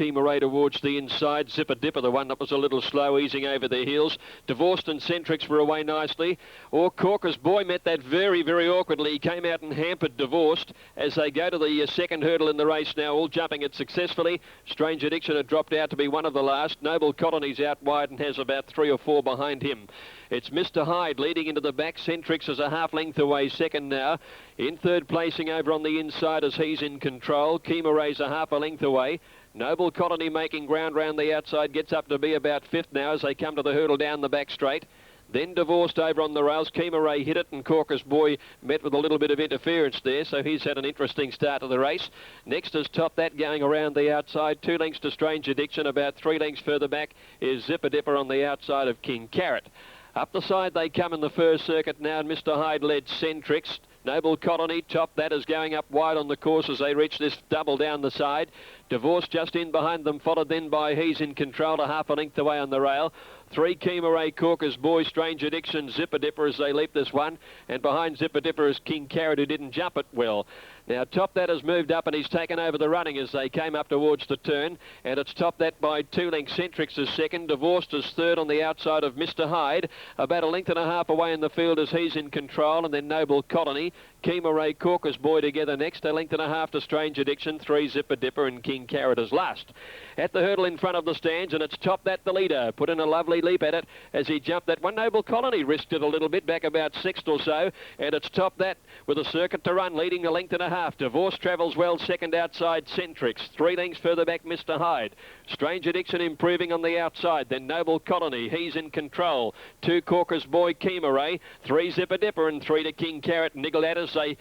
Keemeray towards the inside. Zipper Dipper, the one that was a little slow, easing over the heels. Divorced and Centrix were away nicely. Or Corker's Boy met that very, very awkwardly. He came out and hampered Divorced as they go to the second hurdle in the race now, all jumping it successfully. Strange Addiction had dropped out to be one of the last. Noble Colony's out wide and has about 3 or 4 behind him. It's Mr. Hyde leading into the back. Centrix is a half length away second now. In third placing over on the inside as he's in control. Keemeray's a half a length away. Noble Colony making ground round the outside, gets up to be about 5th now as they come to the hurdle down the back straight. Then Divorced over on the rails. Keemeray hit it and Corker's Boy met with a little bit of interference there, so he's had an interesting start to the race. Next is Top That going around the outside. 2 lengths to Strange Addiction. About 3 lengths further back is Zipper Dipper on the outside of King Carrot. Up the side they come in the first circuit now, and Mr. Hyde led Centrix. Noble Colony, Top That is going up wide on the course as they reach this double down the side. Divorce just in behind them, followed then by He's in Control, a half a length away on the rail. 3 Keemeray, Corker's Boy, Strange Addiction, Zipper Dipper as they leap this one. And behind Zipper Dipper is King Carrot, who didn't jump it well. Now Top That has moved up and he's taken over the running as they came up towards the turn. And it's Top That by 2 lengths. Centrix is second. Divorced is third on the outside of Mr. Hyde. About a length and a half away in the field as He's in Control. And then Noble Colony. Keemeray, Corker's Boy together next. A length and a half to Strange Addiction. 3 Zipper Dipper and King Carrot is last. At the hurdle in front of the stands, and it's Top That the leader. Put in a lovely leap at it as he jumped that one. Noble Colony risked it a little bit back about 6th or so. And it's Top That with a circuit to run, leading a length and a half. Divorce travels well, second outside Centrix. 3 lengths further back Mr. Hyde. Strange Addiction improving on the outside. Then Noble Colony, He's in Control. 2 Corker's Boy, Keemeray. 3 Zipper Dipper and 3 to King Carrot. Niggle at as they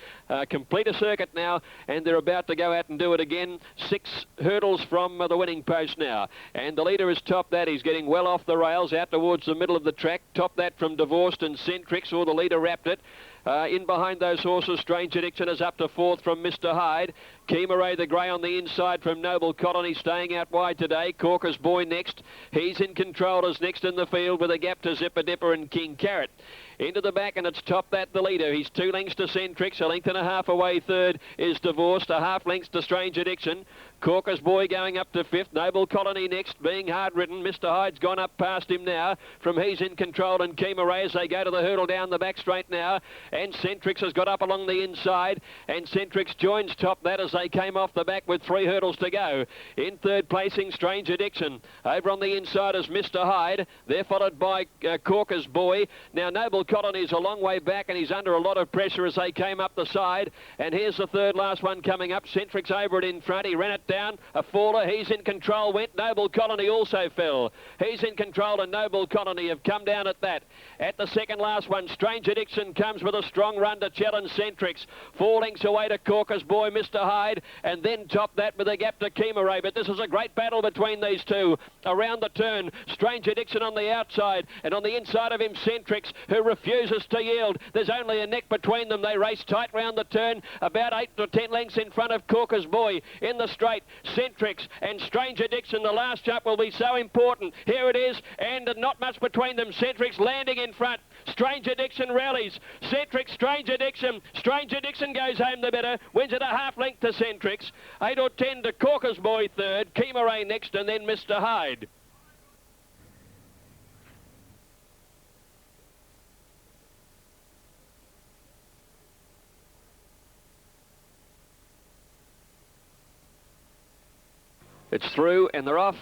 complete a circuit now, and they're about to go out and do it again. 6 hurdles from the winning post now. And the leader is Top That. He's getting well off the rails out towards the middle of the track. Top That from Divorced and Centrix, or the leader wrapped it. In behind those horses, Strange Addiction is up to 4th from Mr. Hyde. Keemeray the grey on the inside from Noble Colony, staying out wide today. Corker's Boy next. He's in Control as next in the field with a gap to Zipper Dipper and King Carrot. Into the back, and it's Top That the leader. He's 2 lengths to Centrix, a length and a half away third is Divorced, a half lengths to Strange Addiction. Corker's Boy going up to 5th. Noble Colony next, being hard-ridden. Mr. Hyde's gone up past him now from He's in Control and Keemeray as they go to the hurdle down the back straight now. And Centrix has got up along the inside, and Centrix joins Top That as they came off the back with 3 hurdles to go. In third placing, Strange Addiction. Over on the inside is Mr. Hyde. They're followed by Corker's Boy. Now Noble Colony's a long way back and he's under a lot of pressure as they came up the side. And here's the third last one coming up. Centrix over it in front. He ran it down. A faller. He's in Control went. Noble Colony also fell. He's in Control and Noble Colony have come down at that. At the second last one, Strange Addiction comes with a strong run to challenge Centrix. 4 lengths away to Corker's Boy, Mr. Hyde, and then Top That with a gap to Keemeray. But this is a great battle between these two. Around the turn, Strange Addiction on the outside, and on the inside of him, Centrix, who refuses to yield. There's only a neck between them. They race tight round the turn, about 8 to 10 lengths in front of Corker's Boy. In the straight, Centrix and Strange Addiction. The last jump will be so important. Here it is, and not much between them. Centrix landing in front. Strange Addiction rallies. Centrix, Strange Addiction. Strange Addiction goes home the better. Wins it a half length to Centrix. 8 or 10 to Corker's Boy third. Keemeray next, and then Mr. Hyde. It's through and they're off.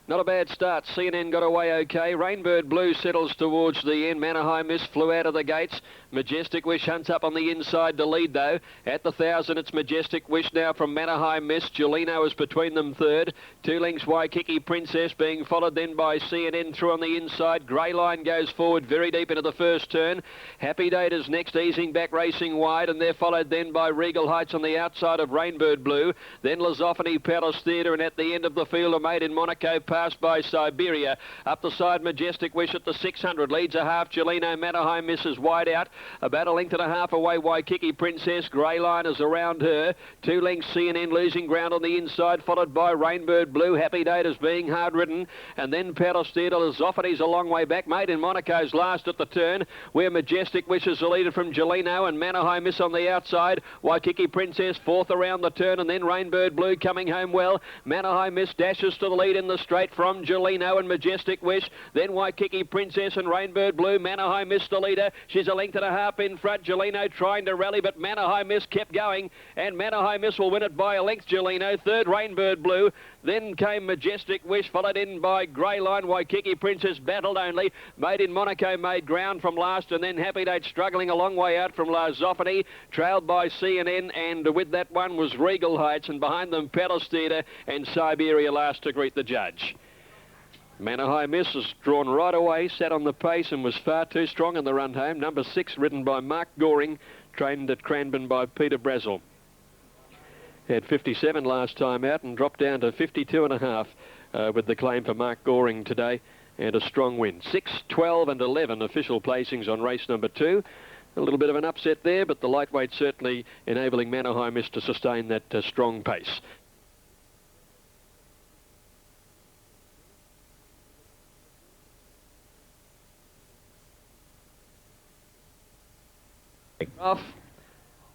Not a bad start. CNN got away okay. Rainbird Blue settles towards the end. Manahai Miss flew out of the gates. Majestic Wish hunts up on the inside to lead, though. At the 1,000, it's Majestic Wish now from Manahai Miss. Julino is between them third. 2 lengths Waikiki Princess being followed then by CNN through on the inside. Grey Line goes forward very deep into the first turn. Happy Date is next, easing back, racing wide, and they're followed then by Regal Heights on the outside of Rainbird Blue. Then Lizophony Palace Theatre, and at the end of the field, a Made in Monaco passed by Siberia. Up the side, Majestic Wish at the 600. Leads a half. Gelino Mannerheim misses wide out. About a length and a half away, Waikiki Princess. Grey Line is around her. 2 lengths CNN losing ground on the inside, followed by Rainbird Blue. Happy Date is being hard ridden. And then Paddle Steeple. Zoffady's a long way back. Made in Monaco's last at the turn, where Majestic Wish is the leader from Gelino, and Mannerheim miss on the outside. Waikiki Princess fourth around the turn, and then Rainbird Blue coming home well. Mannerheim miss dashes to the lead in the straight from Gelino and Majestic Wish. Then Waikiki Princess and Rainbird Blue. Mannerheim missed the leader. She's a length and a half in front. Gelino trying to rally, but Mannerheim miss kept going, and Mannerheim miss will win it by a length. Gelino third, Rainbird Blue. Then came Majestic Wish, followed in by Grey Line. Waikiki Princess battled only. Made in Monaco made ground from last, and then Happy Date struggling a long way out from La Zoffany, trailed by CNN, and with that one was Regal Heights, and behind them Palace Theatre and Siberia last to greet the judge. Mannerheim Miss is drawn right away, sat on the pace and was far too strong in the run home. Number 6, ridden by Mark Goring, trained at Cranbourne by Peter Brazel. Had 57 last time out and dropped down to 52.5 with the claim for Mark Goring today, and a strong win. 6, 12 and 11 official placings on race number 2. A little bit of an upset there, but the lightweight certainly enabling Mannerheim Miss to sustain that strong pace. Off.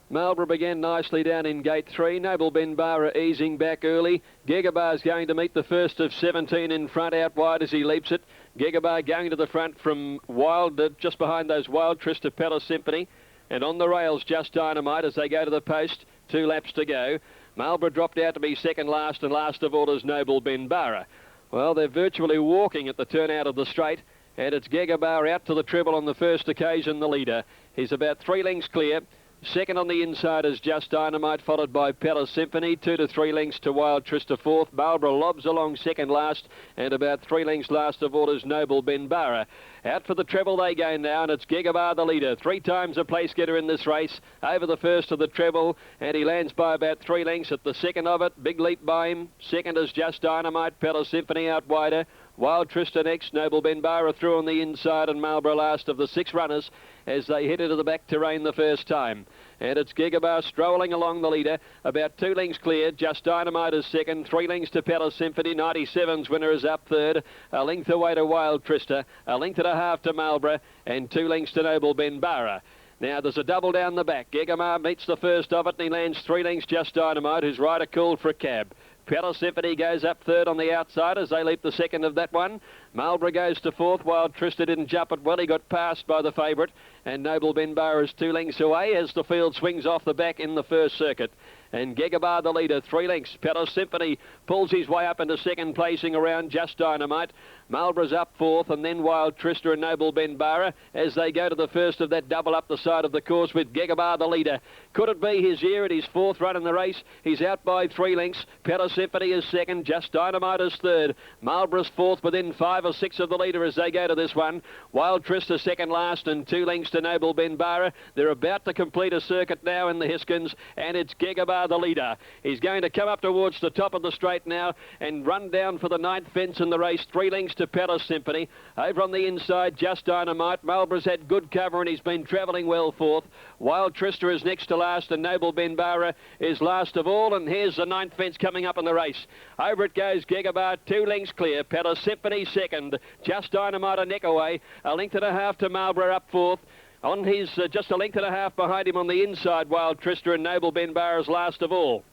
Marlborough began nicely down in gate 3. Noble Benbara easing back early. Gegabar's going to meet the first of 17 in front, out wide as he leaps it. Gegabar going to the front from Wild, just behind those Wild Trista Palace Symphony. And on the rails, Just Dynamite as they go to the post. 2 laps to go. Marlborough dropped out to be second last, and last of all is Noble Benbara. Well, they're virtually walking at the turn out of the straight. And it's Gegabar out to the treble on the first occasion, the leader. He's about 3 lengths clear. Second on the inside is Just Dynamite, followed by Palace Symphony. 2 to 3 lengths to Wild Trista fourth. Marlborough lobs along second last, and about 3 lengths last of all is Noble Benbara. Out for the treble they go now, and it's Gegabar the leader. 3 times a place getter in this race. Over the first of the treble, and he lands by about 3 lengths at the second of it. Big leap by him. Second is Just Dynamite. Palace Symphony out wider. Wild Trista next. Noble Benbara through on the inside, and Marlborough last of the 6 runners as they head into the back terrain the first time. And it's Gegabar strolling along the leader, about 2 lengths clear. Just Dynamite is second, 3 lengths to Palace Symphony. 97's winner is up third, a length away to Wild Trista, a length and a half to Marlborough, and 2 lengths to Noble Benbara. Now there's a double down the back. Gegabar meets the first of it, and he lands 3 lengths Just Dynamite, whose rider called for a cab. Palace Symphony goes up third on the outside as they leap the second of that one. Marlborough goes to fourth. Wild Trista didn't jump it well. He got passed by the favourite. And Noble Benbara is 2 lengths away as the field swings off the back in the first circuit. And Gegabar the leader, 3 lengths. Palace Symphony pulls his way up into second placing around Just Dynamite. Marlborough's up fourth, and then Wild Trista and Noble Benbara as they go to the first of that double up the side of the course with Gegabar the leader. Could it be his year at his 4th run in the race? He's out by 3 lengths. Palace Symphony is second. Just Dynamite is third. Marlborough's 4th within 5 or 6 of the leader as they go to this one. Wild Trista second last, and 2 lengths to Noble Benbara. They're about to complete a circuit now in the Hiskens, and it's Gegabar the leader. He's going to come up towards the top of the straight now and run down for the 9th fence in the race. 3 lengths to Palace Symphony. Over on the inside, Just Dynamite. Marlborough's had good cover and he's been travelling well fourth. Wild Trista is next to last, and Noble Benbara is last of all. And here's the 9th fence coming up in the race. Over it goes Gegabar, 2 lengths clear. Palace Symphony second. Just Dynamite a neck away. A length and a half to Marlborough up fourth. On his just a length and a half behind him on the inside, Wild Trista, and Noble Benbara's last of all.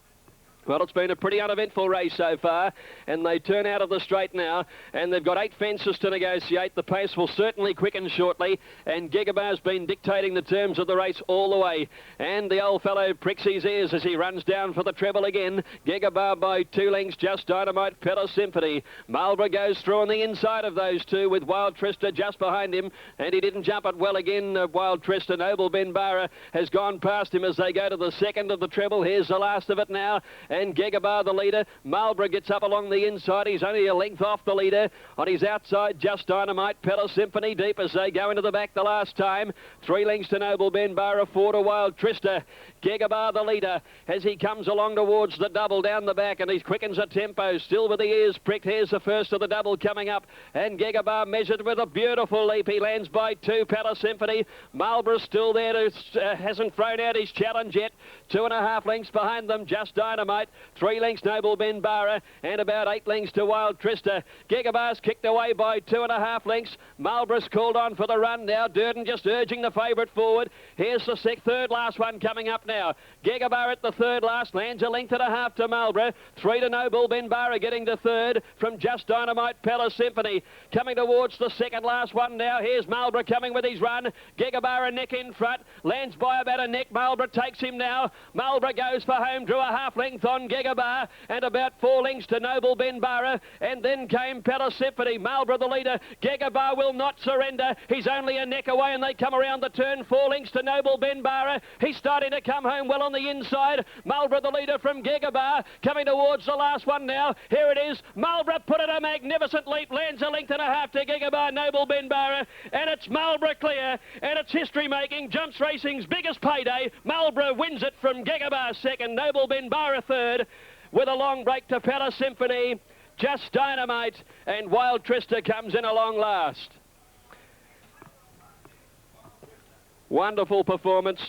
Well, it's been a pretty uneventful race so far, and they turn out of the straight now, and they've got 8 fences to negotiate. The pace will certainly quicken shortly, and Gegabar's been dictating the terms of the race all the way. And the old fellow pricks his ears as he runs down for the treble again. Gegabar by 2 lengths, Just Dynamite, Palace Symphony. Marlborough goes through on the inside of those two with Wild Trista just behind him, and he didn't jump it well again. Wild Trista. Noble Benbara has gone past him as they go to the second of the treble. Here's the last of it now. and Gegabar the leader. Marlborough gets up along the inside. He's only a length off the leader. On his outside, Just Dynamite, Pella Symphony, deep as they go into the back the last time. 3 lengths to Noble Ben Barra, 4 to Wild Trista. Gegabar the leader as he comes along towards the double down the back, and he quickens a tempo, still with the ears pricked. Here's the first of the double coming up, and Gegabar measured with a beautiful leap. He lands by 2, Pella Symphony. Marlborough still there, hasn't thrown out his challenge yet. 2.5 lengths behind them, Just Dynamite. 3 lengths Noble Ben Barra, and about 8 lengths to Wild Trista. Gegabar's kicked away by 2.5 lengths. Marlborough's called on for the run now. Durden just urging the favourite forward. Here's the third last one coming up now. Gegabar at the third last, lands a length and a half to Marlborough. 3 to Noble Ben Barra, getting to third from Just Dynamite, Pella Symphony. Coming towards the second last one now. Here's Marlborough coming with his run. Gegabar a neck in front, lands by about a neck. Marlborough takes him now. Marlborough goes for home, drew a half length on Gegabar, and about 4 lengths to Noble Ben Barra, and then came Pella Symphony. Marlborough the leader. Gegabar will not surrender. He's only a neck away, and they come around the turn. 4 lengths to Noble Ben Barra. He's starting to come home well on the inside. Marlborough the leader from Gegabar, coming towards the last one now. Here it is. Marlborough put it a magnificent leap, lands a length and a half to Gegabar, Noble Ben Barra, and it's Marlborough clear, and it's history making. Jumps Racing's biggest payday. Marlborough wins it from Gegabar second, Noble Ben Barra third, with a long break to Pella Symphony. Just Dynamite and Wild Trista comes in along last. Wonderful performance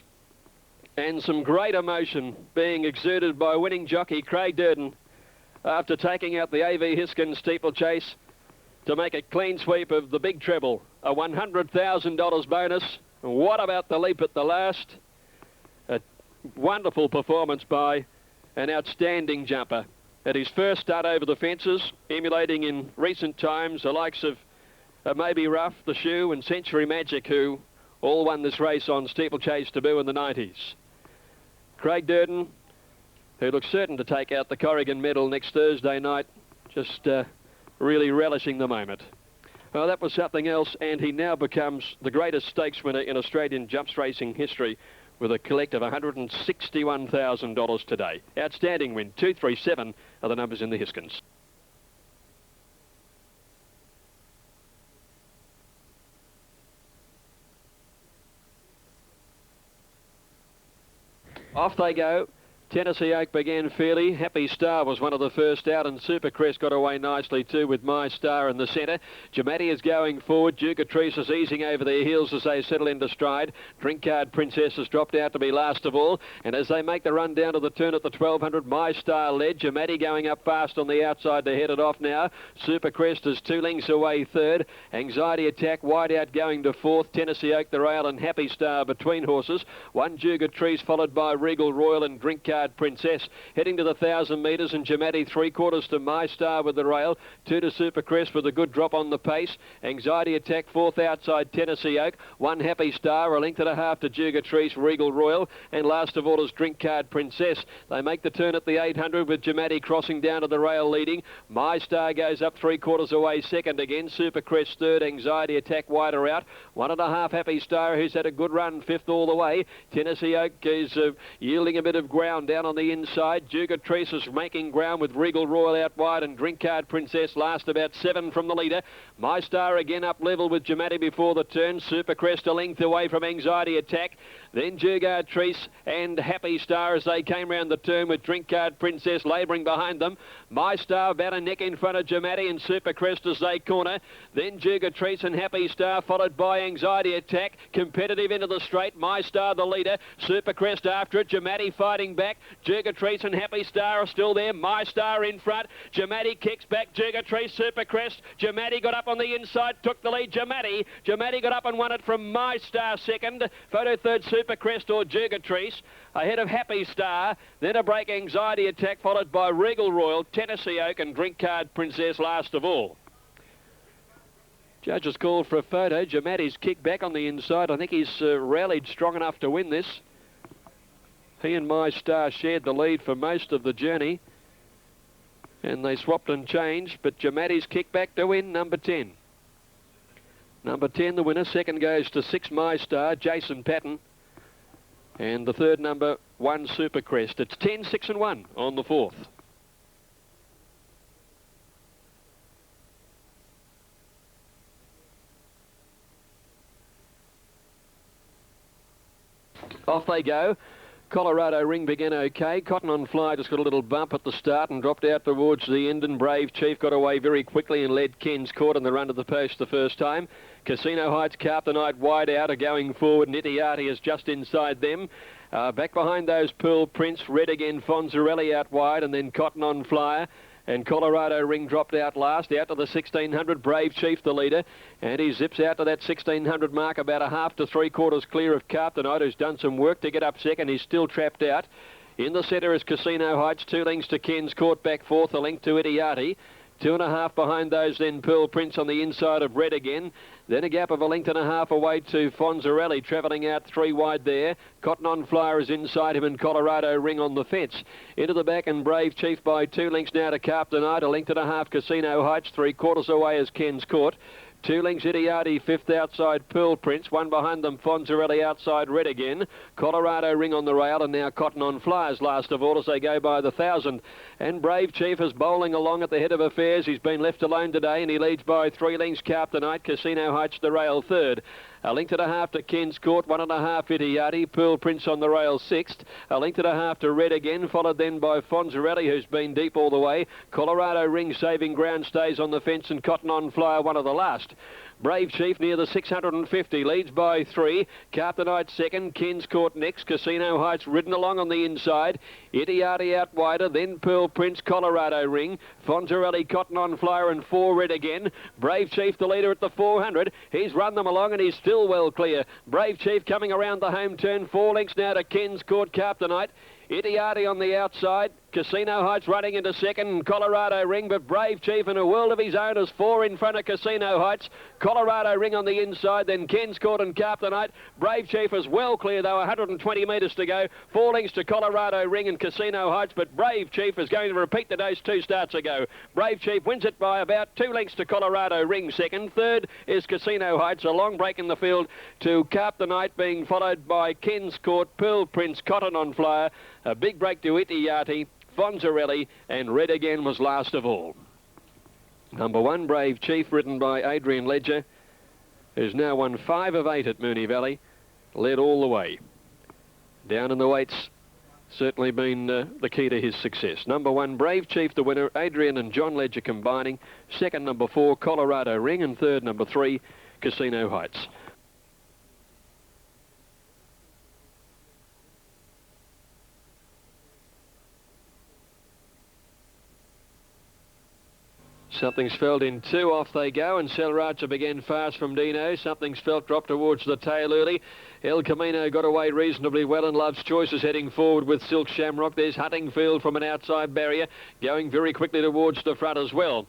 and some great emotion being exuded by winning jockey Craig Durden after taking out the A.V. Hiskens steeplechase to make a clean sweep of the big treble, a $100,000 bonus. What about the leap at the last? A wonderful performance by an outstanding jumper. At his first start over the fences, emulating in recent times the likes of Maybe Rough, The Shoe and Century Magic, who all won this race on steeplechase debut in the 90s. Craig Durden, who looks certain to take out the Corrigan medal next Thursday night, just really relishing the moment. Well, that was something else, and he now becomes the greatest stakes winner in Australian jumps racing history with a collect of $161,000 today. Outstanding win. 237 are the numbers in the Hiskens. Off they go. Tennessee Oak began fairly. Happy Star was one of the first out, and Supercrest got away nicely too with My Star in the centre. Jamati is going forward. Ducatrice is easing over their heels as they settle into stride. Drink Card Princess has dropped out to be last of all, and as they make the run down to the turn at the 1200, My Star led. Jamati going up fast on the outside to head it off now. Supercrest is 2 lengths away third. Anxiety Attack wide out going to fourth. Tennessee Oak the rail and Happy Star between horses. 1 Ducatrice followed by Regal Royal and Drink Card Princess heading to the 1,000 metres, and Jamati 3/4 to My Star with the rail. 2 to Supercrest with a good drop on the pace. Anxiety Attack fourth outside Tennessee Oak. 1 Happy Star, a length and a half to Ducatrice, Regal Royal, and last of all is Drink Card Princess. They make the turn at the 800 with Jamati crossing down to the rail leading. My Star goes up 3/4 away second again. Supercrest third. Anxiety Attack wider out. 1.5 Happy Star, who's had a good run, fifth all the way. Tennessee Oak is yielding a bit of ground down on the inside. Ducatrice is making ground with Regal Royal out wide, and Drink Card Princess last about 7 from the leader. My Star again up level with Jamati before the turn. Supercrest a length away from Anxiety Attack. Then Ducatrice and Happy Star as they came round the turn with Drink Card Princess labouring behind them. My Star about a neck in front of Jamati and Supercrest as they corner. Then Ducatrice and Happy Star followed by Anxiety Attack. Competitive into the straight. My Star the leader. Supercrest after it. Jamati fighting back. Ducatrice and Happy Star are still there. My Star in front. Jamati kicks back. Ducatrice, Supercrest. Jamati got up on the inside, took the lead. Jamati got up and won it from My Star second. Photo third, Supercrest or Ducatrice. Ahead of Happy Star. Then a break, Anxiety Attack, followed by Regal Royal, Tennessee Oak and Drink Card Princess last of all. Judges called for a photo. Jamati's kicked back on the inside. I think he's rallied strong enough to win this. He and My Star shared the lead for most of the journey, and they swapped and changed, but Jamati's kicked back to win, number 10. Number 10, the winner. Second goes to 6 My Star, Jason Patton. And the third number 1 Super Crest. It's 10, 6 and 1 on the 4th. Off they go. Colorado Ring began okay. Cotton on Fly just got a little bump at the start and dropped out towards the end, and Brave Chief got away very quickly and led Ken's Court in the run to the post the first time. Casino Heights, Carp the Night wide out are going forward. Nittiati is just inside them. Back behind those, Pearl Prince, Red again, Fonzarelli out wide, and then Cotton on Flyer. And Colorado Ring dropped out last, out to the 1600. Brave Chief, the leader, and he zips out to that 1600 mark, about a half to 3/4 clear of Carp the Night, who's done some work to get up second. He's still trapped out. In the centre is Casino Heights, 2 lengths to Ken's Court, back 4th, a length to Nittiati. 2.5 behind those, then Pearl Prince on the inside of Red again. Then a gap of 1.5 lengths away to Fonzarelli, travelling out 3 wide there. Cotton on Flyer is inside him, and Colorado Ring on the fence. Into the back, and Brave Chief by 2 lengths now to Carp the Night. 1.5 lengths Casino Heights, 3/4 away as Ken's Court. 2 lengths Nittiati, 5th outside Pearl Prince. 1 behind them, Fonzarelli outside Red again. Colorado Ring on the rail, and now Cotton on Flyers last of all as they go by the 1,000. And Brave Chief is bowling along at the head of affairs. He's been left alone today, and he leads by 3 lengths Carp the Night. Casino Heights the rail 3rd. 1.5 lengths to Ken's Court, 1.5 Nittiati. Pearl Prince on the rail 6th. 1.5 lengths to Red again, followed then by Fonzarelli, who's been deep all the way. Colorado Ring saving ground, stays on the fence, and Cotton on Flyer one of the last. Brave Chief near the 650, leads by 3. Carp the Night second, Ken's Court next. Casino Heights ridden along on the inside. Nittiati out wider, then Pearl Prince, Colorado Ring. Fonzarelli, Cotton on Flyer, and 4 Red again. Brave Chief the leader at the 400. He's run them along and he's still well clear. Brave Chief coming around the home turn. 4 lengths now to Ken's Court, Carp the Night. Nittiati on the outside. Casino Heights running into second, Colorado Ring, but Brave Chief in a world of his own is 4 in front of Casino Heights. Colorado Ring on the inside, then Ken's Court and Carp the Night. Brave Chief is well clear though, 120 metres to go. 4 lengths to Colorado Ring and Casino Heights, but Brave Chief is going to repeat the dose 2 starts ago. Brave Chief wins it by about 2 lengths to Colorado Ring second. 3rd is Casino Heights, a long break in the field to Carp the Night, being followed by Ken's Court, Pearl Prince, Cotton on Flyer. A big break to Nittiati, Fonzarelli, and Red again was last of all. Number 1, Brave Chief, ridden by Adrian Ledger, who's now won 5 of 8 at Moonee Valley, led all the way. Down in the weights, certainly been the key to his success. Number 1, Brave Chief, the winner, Adrian and John Ledger combining. Second, number 4, Colorado Ring, and third, number 3, Casino Heights. Something's Felt in 2, off they go, and Selracha began fast from Dino. Something's Felt dropped towards the tail early. El Camino got away reasonably well, and Love's Choice is heading forward with Silk Shamrock. There's Huntingfield from an outside barrier, going very quickly towards the front as well.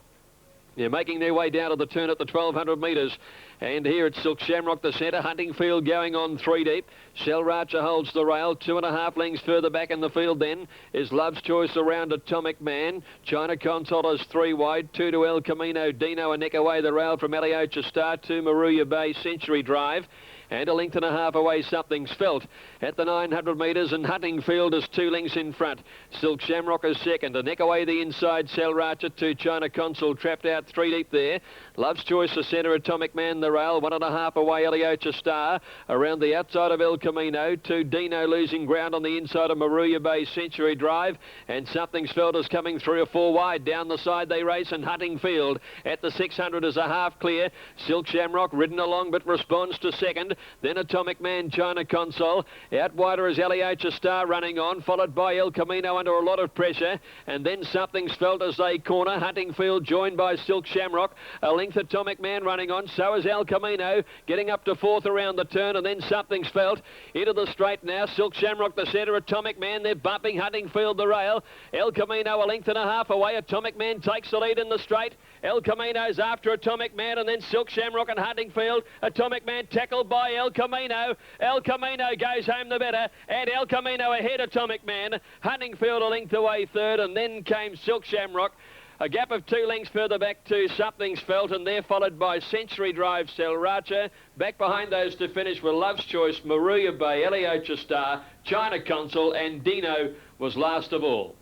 They're making their way down to the turn at the 1,200 metres. And here it's Silk Shamrock, the centre. Huntingfield going on 3 deep. Selracha holds the rail. 2.5 lengths further back in the field then is Love's Choice around Atomic Man. China Console is 3 wide. 2 to El Camino. Dino a neck away the rail from Aliocha Star. 2 Maruya Bay Century Drive. And 1.5 lengths away, Something's Felt at the 900 metres, and Huntingfield is 2 lengths in front. Silk Shamrock is second. A neck away the inside, Selracha to China Consul, trapped out 3 deep there. Love's Choice, the centre, Atomic Man, the rail, 1.5 away, Aliocha Star. Around the outside of El Camino, to Dino losing ground on the inside of Maruya Bay Century Drive, and Something's Felt is coming 3 or 4 wide. Down the side they race, and Huntingfield at the 600 is a half clear. Silk Shamrock ridden along but responds to second. Then Atomic Man, China Console. Out wider is Aliocha Star running on, followed by El Camino under a lot of pressure. And then Something's Felt as they corner. Huntingfield joined by Silk Shamrock. A length Atomic Man running on. So is El Camino, getting up to 4th around the turn. And then Something's Felt into the straight now. Silk Shamrock the centre, Atomic Man. They're bumping Huntingfield the rail. El Camino 1.5 lengths away. Atomic Man takes the lead in the straight. El Camino's after Atomic Man, and then Silk Shamrock and Huntingfield. Atomic Man tackled by El Camino. El Camino goes home the better, and El Camino ahead Atomic Man. Huntingfield a length away third, and then came Silk Shamrock. A gap of 2 lengths further back to Something's Felt, and they're followed by Century Drive, Selracha. Back behind those to finish were Love's Choice, Maruya Bay, Eliocha Star, China Consul, and Dino was last of all.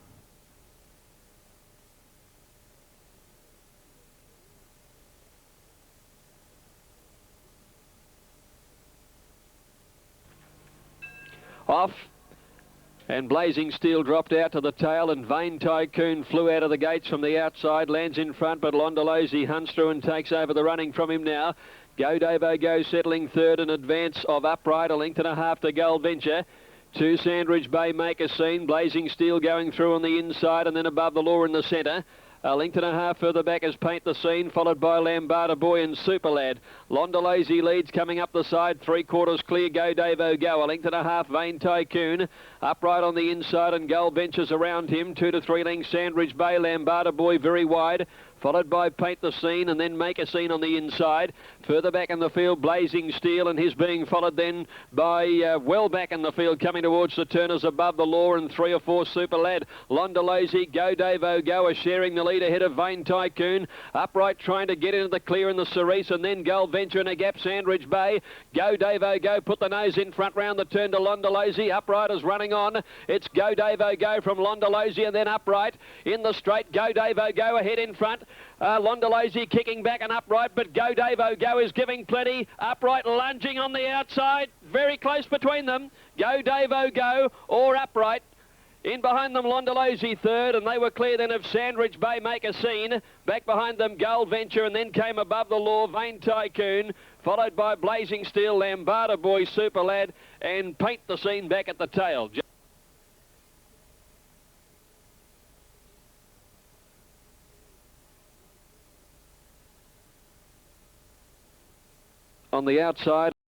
Off. And Blazing Steel dropped out to the tail, and Vain Tycoon flew out of the gates from the outside, lands in front, but Londolozi hunts through and takes over the running from him now. Go Davo Go settling third, in advance of Upright, a length and a half to Gull Venture. To Sandridge Bay, Make a Scene, Blazing Steel going through on the inside, and then Above the Law in the centre. A length and a half further back is Paint the Scene, followed by Lambada Boy and Super Lad. Londolozi leads coming up the side, 3/4 clear, Go Davo Go. A length and a half, Vain Tycoon. Upright on the inside, and Gull Benches around him. 2 to 3 lengths, Sandridge Bay, Lambada Boy very wide, followed by Paint the Scene, and then Make a Scene on the inside. Further back in the field, Blazing Steel, and his being followed then by well back in the field, coming towards the turners, Above the Law, and 3 or 4 Super Lad. Londolozi, Go Davo Go are sharing the lead ahead of Vain Tycoon. Upright trying to get into the clear in the Cerise, and then Gull Venture in a gap, Sandridge Bay. Go Davo Go put the nose in front round the turn to Londolozi. Upright is running on. It's Go Davo Go from Londolozi, and then Upright in the straight. Go Davo Go ahead in front. Londolozi kicking back and Upright, but Go Davo Go is giving plenty. Upright lunging on the outside, very close between them. Go Davo Go or Upright. In behind them, Londolozi third, and they were clear then of Sandridge Bay, Make a Scene. Back behind them, Gull Venture, and then came Above the Law, Vain Tycoon, followed by Blazing Steel, Lambada Boy, Super Lad, and Paint the Scene back at the tail. On the outside.